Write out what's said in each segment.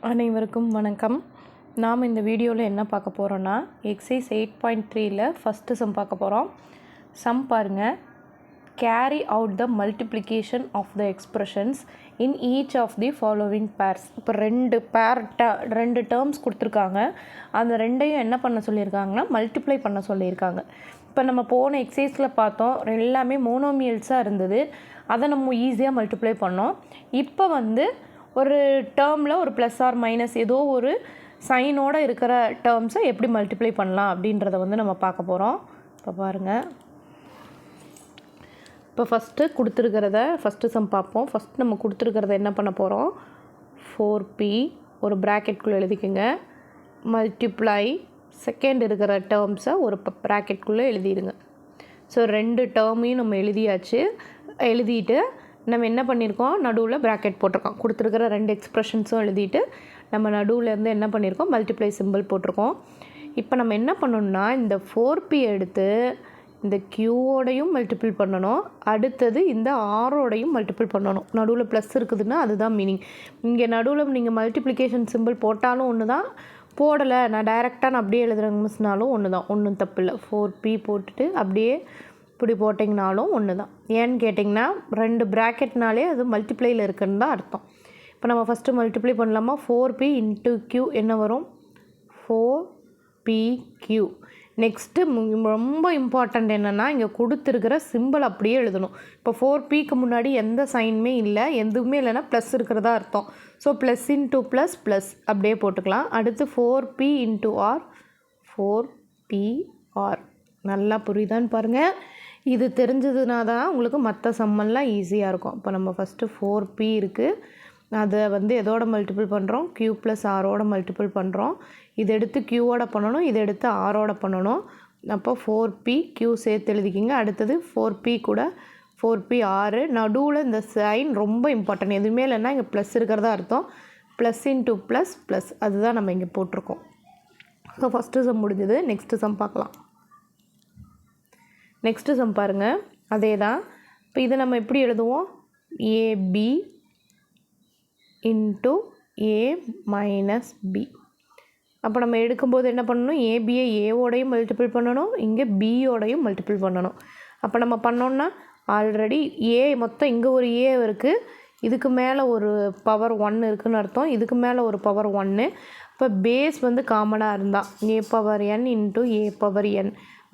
அனைவருக்கும் வணக்கம். நாம் இந்த வீடியோவில் என்ன பார்க்க போகிறோன்னா எக்ஸைஸ் 8.3ல் ஃபஸ்ட்டு சம் பார்க்க போகிறோம். சம் பாருங்கள். Carry out the multiplication of the expressions in each of the following pairs. இப்போ ரெண்டு டேர்ம்ஸ் கொடுத்துருக்காங்க. அந்த ரெண்டையும் என்ன பண்ண சொல்லியிருக்காங்கன்னா மல்டிப்ளை பண்ண சொல்லியிருக்காங்க. இப்போ நம்ம போன எக்ஸசைஸில் பார்த்தோம், எல்லாமே மோனோமியல்ஸாக இருந்தது. அதை நம்ம ஈஸியாக மல்டிப்ளை பண்ணோம். இப்போ ஒரு டேர்மில் ஒரு ப்ளஸ் ஆர் மைனஸ் ஏதோ ஒரு சைனோடு இருக்கிற டேர்ம்ஸை எப்படி மல்டிப்ளை பண்ணலாம் அப்படின்றத நம்ம பார்க்க போகிறோம். இப்போ பாருங்கள். இப்போ ஃபஸ்ட்டு சம் பார்ப்போம். ஃபஸ்ட் நம்ம கொடுத்துருக்கிறத என்ன பண்ண போகிறோம், 4p ஒரு ப்ராக்கெட்குள்ளே எழுதிக்கோங்க, மல்டிப்ளை செகண்ட் இருக்கிற டேர்ம்ஸை ஒரு ப்ராக்கெட்குள்ளே எழுதிடுங்க. ஸோ ரெண்டு டேர்மையும் நம்ம எழுதிட்டு நம்ம என்ன பண்ணியிருக்கோம், நடுவில் ப்ராக்கெட் போட்டிருக்கோம். கொடுத்துருக்கிற ரெண்டு எக்ஸ்ப்ரெஷன்ஸும் எழுதிட்டு நம்ம நடுவில் என்ன பண்ணியிருக்கோம், மல்டிப்ளை சிம்பிள் போட்டிருக்கோம். இப்போ நம்ம என்ன பண்ணணும்னா இந்த 4p எடுத்து இந்த க்யூவோடையும் மல்டிபிள் பண்ணணும், அடுத்தது இந்த ஆரோடையும் மல்டிபிள் பண்ணணும். நடுவில் ப்ளஸ் இருக்குதுன்னா அதுதான் மீனிங். இங்கே நடுவில் நீங்கள் மல்டிப்ளிகேஷன் சிம்பிள் போட்டாலும் ஒன்று தான், போடலை நான் டைரெக்டாக அப்படியே எழுதுகிறேங்க மிஸ்னாலும் ஒன்று தான், ஒன்றும் தப்பு இல்லை. 4p போட்டுட்டு அப்படியே இப்படி போட்டிங்கனாலும் ஒன்று தான். ஏன்னு கேட்டிங்கன்னா ரெண்டு ப்ராக்கெட்னாலே அது மல்டிப்ளையில் இருக்குன்னு தான் அர்த்தம். இப்போ நம்ம ஃபஸ்ட்டு மல்டிப்ளை பண்ணலாமா. 4p இன்ட்டு q என்ன வரும், 4pq. நெக்ஸ்ட்டு ரொம்ப இம்பார்ட்டண்ட் என்னென்னா இங்கே கொடுத்துருக்கிற சிம்பிள் அப்படியே எழுதணும். இப்போ 4pக்கு முன்னாடி எந்த சைனுமே இல்லை, எதுவுமே இல்லைன்னா ப்ளஸ் இருக்கிறதா அர்த்தம். So plus into plus plus அப்படியே போட்டுக்கலாம். அடுத்து 4p இன்ட்டு ஆர், 4pr. நல்லா புரியுதான்னு பாருங்கள். இது தெரிஞ்சதுனா தான் உங்களுக்கு மற்ற சம்மெல்லாம் ஈஸியாக இருக்கும். இப்போ நம்ம ஃபஸ்ட்டு 4p இருக்குது, அதை எதோட மல்டிபிள் பண்ணுறோம், q ப்ளஸ் ஆரோட மல்டிபிள் பண்ணுறோம். இது எடுத்து க்யூவோட பண்ணணும், இது எடுத்து ஆரோட பண்ணணும். அப்போ 4p q சேர்த்து எழுதிக்கிங்க. அடுத்தது 4p கூட 4pr. நடுவில் இந்த சைன் ரொம்ப இம்பார்ட்டன்ட், எதுவுமே இல்லைன்னா இங்கே ப்ளஸ் இருக்கிறதா அர்த்தம். ப்ளஸ் இன்ட்டு ப்ளஸ் ப்ளஸ் அதுதான் நம்ம இங்கே போட்டிருக்கோம். ஸோ ஃபஸ்ட்டு சம் முடிஞ்சது. நெக்ஸ்ட்டு சம் பார்க்கலாம். நெக்ஸ்ட்டு சம் பாருங்கள், அதே தான். இப்போ இதை நம்ம எப்படி எழுதுவோம், ab into a minus b. அப்போ நம்ம எடுக்கும்போது என்ன பண்ணணும், ஏபியை ஏவோடையும் மல்டிபிள் பண்ணணும், இங்கே பியோடையும் மல்டிபிள் பண்ணணும். அப்போ நம்ம பண்ணோன்னா ஆல்ரெடி ஏ மொத்தம் இங்கே ஒரு ஏ இருக்குது, இதுக்கு மேலே ஒரு பவர் 1 இருக்குதுன்னு அர்த்தம், இதுக்கு மேலே ஒரு பவர் 1. இப்போ பேஸ் காமனாக இருந்தால் a power n into a power n.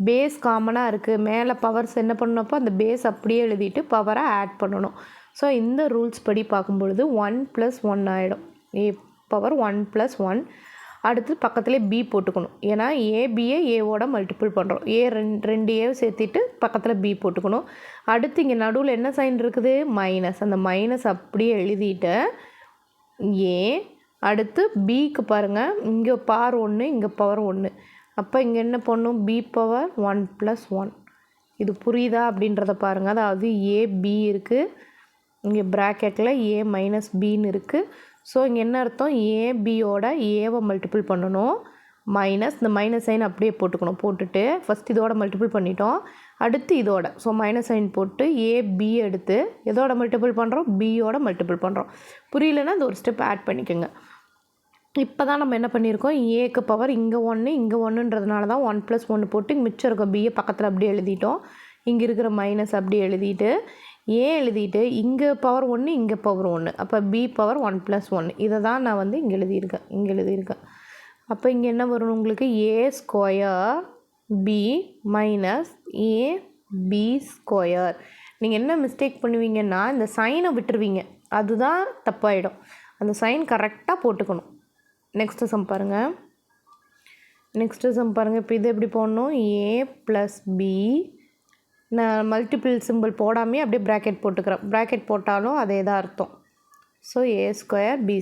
Base காமனாக இருக்குது, மேலே பவர்ஸ் என்ன பண்ணப்போ அந்த பேஸ் அப்படியே எழுதிட்டு பவரை ஆட் பண்ணணும். ஸோ இந்த ரூல்ஸ் படி பார்க்கும்பொழுது 1 + 1 ஆகிடும், a பவர் 1 + 1. அடுத்து பக்கத்துலேயே b போட்டுக்கணும், ஏன்னா ஏபியை ஏவோட மல்டிபிள் பண்ணுறோம். ரெண்டு ஏ சேர்த்திட்டு பக்கத்தில் b போட்டுக்கணும். அடுத்து இங்கே நடுவில் என்ன சைன் இருக்குது, மைனஸ். அந்த மைனஸ் அப்படியே எழுதிட்டு ஏ, அடுத்து பிக்கு பாருங்கள், இங்கே பவர் 1, இங்கே பவர் 1. அப்போ இங்கே என்ன பண்ணும், b பவர் 1 + 1. இது புரியுதா அப்படின்றத பாருங்கள். அதாவது ab இருக்குது, இங்கே ப்ராக்கெட்டில் a மைனஸ் பின்னு இருக்குது. ஸோ இங்கே என்ன அர்த்தம், ஏபியோட ஏவை மல்டிபிள் பண்ணணும், மைனஸ் இந்த மைனஸ் சைன் அப்படியே போட்டுட்டு ஃபஸ்ட் இதோட மல்டிபிள் பண்ணிட்டோம், அடுத்து இதோட. ஸோ மைனஸ் சைன் போட்டு ஏபி எடுத்து எதோட மல்டிபிள் பண்ணுறோம், பியோட மல்டிபிள் பண்ணுறோம். புரியலன்னா இந்த ஒரு ஸ்டெப் ஆட் பண்ணிக்கோங்க. இப்போ தான் நம்ம என்ன பண்ணியிருக்கோம், ஏக்கு பவர் இங்கே 1 இங்கே 1ன்றதுனால தான் 1 + 1 போட்டு இங்கே மிச்சம் இருக்க பியை பக்கத்தில் அப்படியே எழுதிட்டோம். இங்கே இருக்கிற மைனஸ் அப்படியே எழுதிட்டு எழுதிட்டு இங்கே பவர் 1 இங்கே பவர் 1. அப்போ b பவர் 1 + 1. இதை தான் நான் இங்கே எழுதியிருக்கேன். அப்போ இங்கே என்ன வரும் உங்களுக்கு, a² b மைனஸ் ab². நீங்கள் என்ன மிஸ்டேக் பண்ணுவீங்கன்னா இந்த சைனை விட்டுருவீங்க, அதுதான் தப்பாயிடும். அந்த சைன் கரெக்டாக போட்டுக்கணும். நெக்ஸ்ட்டு சம் பாருங்கள். இப்போ இது எப்படி போடணும், a + b. நான் மல்டிபிள் சிம்பிள் போடாமே அப்படியே ப்ராக்கெட் போட்டுக்கிறேன். ப்ராக்கெட் போட்டாலும் அதே தான் அர்த்தம். So a² b².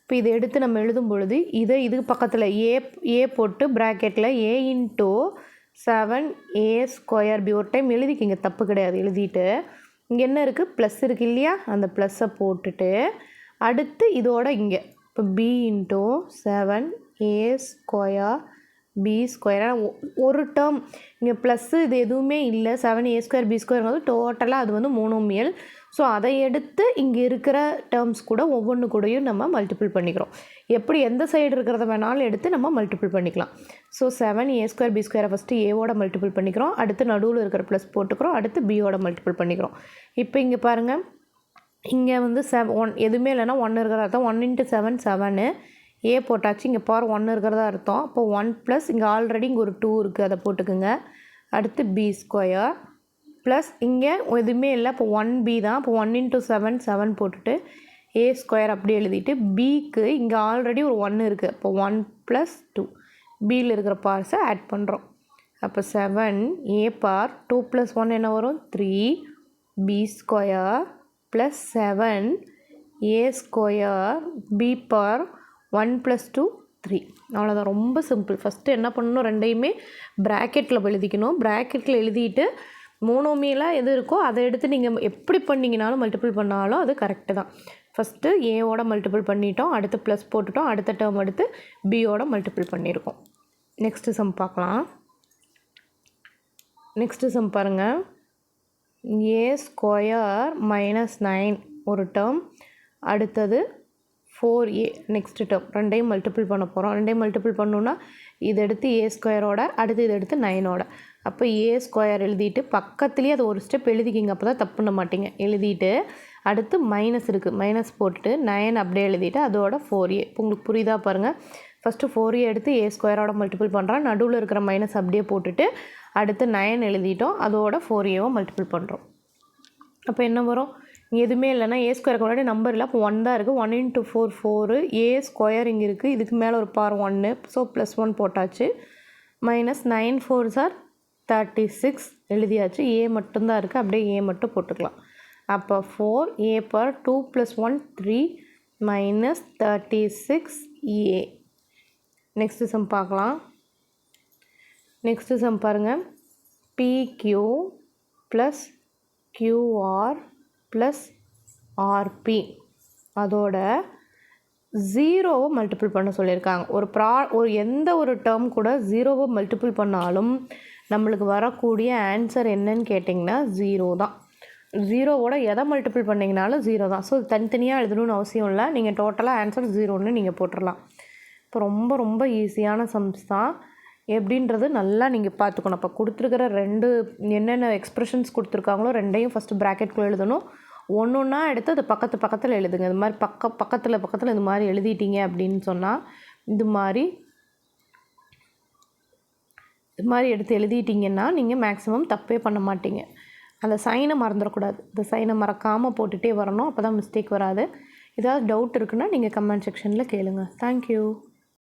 இப்போ இதை எடுத்து நம்ம எழுதும் பொழுது இதுக்கு பக்கத்தில் ஏ போட்டு ப்ராக்கெட்டில் a இன்ட்டு 7a²b. ஒரு டைம் எழுதிக்கிங்க, தப்பு கிடையாது. எழுதிட்டு இங்கே என்ன இருக்குது, ப்ளஸ் இருக்குது இல்லையா, அந்த ப்ளஸ்ஸை போட்டுட்டு அடுத்து இதோட இங்கே இப்போ b இன்ட்டு 7a² b². ஒரு டேர்ம் இங்கே ப்ளஸ்ஸு இது எதுவுமே இல்லை, 7a² b²ங்கிறது டோட்டலாக அது மோனோமியல். ஸோ அதை எடுத்து இங்கே இருக்கிற டேர்ம்ஸ் கூட ஒவ்வொன்று கூடயும் நம்ம மல்டிபிள் பண்ணிக்கிறோம். எப்படி எந்த சைடு இருக்கிறத வேணாலும் எடுத்து நம்ம மல்டிபிள் பண்ணிக்கலாம். ஸோ 7a² b² ஃபஸ்ட்டு ஏவோட மல்டிபிள் பண்ணிக்கிறோம், அடுத்து நடுவில் இருக்கிற ப்ளஸ் போட்டுக்கிறோம், அடுத்து பியோட மல்டிபிள் பண்ணிக்கிறோம். இப்போ இங்கே பாருங்கள், இங்கே வந்து 1 எதுவுமே இல்லைன்னா 1 இருக்கிறதா அர்த்தம். 1 × 7 7 ஏ போட்டாச்சு, இங்கே பார் 1 இருக்கிறதா அர்த்தம். அப்போ 1 ப்ளஸ் இங்கே ஆல்ரெடி இங்கே ஒரு 2 இருக்குது, அதை போட்டுக்குங்க. அடுத்து b² ப்ளஸ் இங்கே எதுவுமே இல்லை, இப்போ 1b தான். இப்போ 1 × 7 7 போட்டுட்டு a² அப்படி எழுதிட்டு பிக்கு இங்கே ஆல்ரெடி ஒரு 1 இருக்குது, அப்போ 1 + 2 பியில் இருக்கிற பார்ட்ஸை ஆட் பண்ணுறோம். அப்போ 7 a பார் 2 + 1 என்ன வரும் 3 b² ப்ளஸ் 7 a² b பார் 1 + 2 3. அவ்வளோதான், ரொம்ப சிம்பிள். ஃபஸ்ட்டு என்ன பண்ணணும், ரெண்டையுமே ப்ராக்கெட்டில் எழுதிக்கணும். ப்ராக்கெட்டில் எழுதிட்டு மோனோமியலாக எது இருக்கோ அதை எடுத்து நீங்கள் எப்படி பண்ணிங்கனாலும் மல்டிபிள் பண்ணாலும் அது கரெக்டு தான். ஃபஸ்ட்டு ஏவோட மல்டிபிள் பண்ணிட்டோம், அடுத்து ப்ளஸ் போட்டுட்டோம், அடுத்த டேர்ம் அடுத்து பியோட மல்டிபிள் பண்ணியிருக்கோம். நெக்ஸ்ட்டு சம் பார்க்கலாம். நெக்ஸ்ட்டு சம் பாருங்கள். a² - 9 ஒரு டேர்ம், அடுத்தது 4a நெக்ஸ்ட் டேர்ம், ரெண்டையும் மல்டிபிள் பண்ண போகிறோம். ரெண்டையும் மல்டிபிள் பண்ணோன்னா இது எடுத்து a² அடுத்து இது எடுத்து 9ஓட. அப்போ a² எழுதிட்டு பக்கத்துலேயே அது ஒரு ஸ்டெப் எழுதிக்கிங்க, அப்போ தான் தப்பு பண்ண மாட்டிங்க. எழுதிட்டு அடுத்து மைனஸ் இருக்குது, மைனஸ் போட்டுட்டு 9 அப்படியே எழுதிட்டு அதோட 4a. இப்போ உங்களுக்கு புரியுதா பாருங்கள். ஃபஸ்ட்டு 4a எடுத்து a² மல்டிபிள் பண்ணுறோம், நடுவில் இருக்கிற மைனஸ் அப்படியே போட்டுட்டு அடுத்து 9 எழுதிட்டோம், அதோட 4aவை மல்டிபிள் பண்ணுறோம். அப்போ என்ன வரும், எதுவுமே இல்லைன்னா a² முன்னாடி நம்பர் இல்லை, அப்போ 1 தான் இருக்குது. 1 × 4 4 a² இங்கே இருக்குது, இதுக்கு மேலே ஒரு பார் 1, ஸோ +1 போட்டாச்சு. -9 4s are 36 எழுதியாச்சு. a மட்டும்தான் இருக்குது, அப்படியே a மட்டும் போட்டுக்கலாம். அப்போ 4a பார் 2 + 1 3 -36a. நெக்ஸ்ட்டு சம் பார்க்கலாம். நெக்ஸ்ட்டு சம் பாருங்கள். pq + qr + rp அதோட 0வை மல்டிபிள் பண்ண சொல்லியிருக்காங்க. ஒரு எந்த ஒரு டேர்ம் கூட 0வை மல்டிபிள் பண்ணாலும் நம்மளுக்கு வரக்கூடிய ஆன்சர் என்னன்னு கேட்டிங்கன்னா 0 தான். 0வோட எதை மல்டிபிள் பண்ணிங்கனாலும் 0 தான். ஸோ தனித்தனியாக எழுதணும்னு அவசியம் இல்லை, நீங்கள் டோட்டலாக ஆன்சர் 0ன்னு நீங்கள் போட்டுடலாம். இப்போ ரொம்ப ரொம்ப ஈஸியான சம்ஸ் தான். எப்படின்றது நல்லா நீங்கள் பார்த்துக்கணும். இப்போ கொடுத்துருக்கிற என்னென்ன எக்ஸ்ப்ரெஷன்ஸ் கொடுத்துருக்காங்களோ ரெண்டையும் ஃபஸ்ட்டு ப்ராக்கெட்குள்ளே எழுதணும். ஒன்றா எடுத்து அது பக்கத்தில் எழுதுங்க. இது மாதிரி பக்கத்தில் இது மாதிரி எழுதிட்டீங்க அப்படின்னு சொன்னால் இது மாதிரி எடுத்து எழுதிட்டிங்கன்னா நீங்கள் மேக்ஸிமம் தப்பே பண்ண மாட்டீங்க. அந்த சைனை மறந்துடக்கூடாது, இந்த சைனை மறக்காமல் போட்டுகிட்டே வரணும், அப்போ தான் மிஸ்டேக் வராது. ஏதாவது டவுட் இருக்குன்னா நீங்கள் கமெண்ட் செக்ஷனில் கேளுங்க. தேங்க்யூ.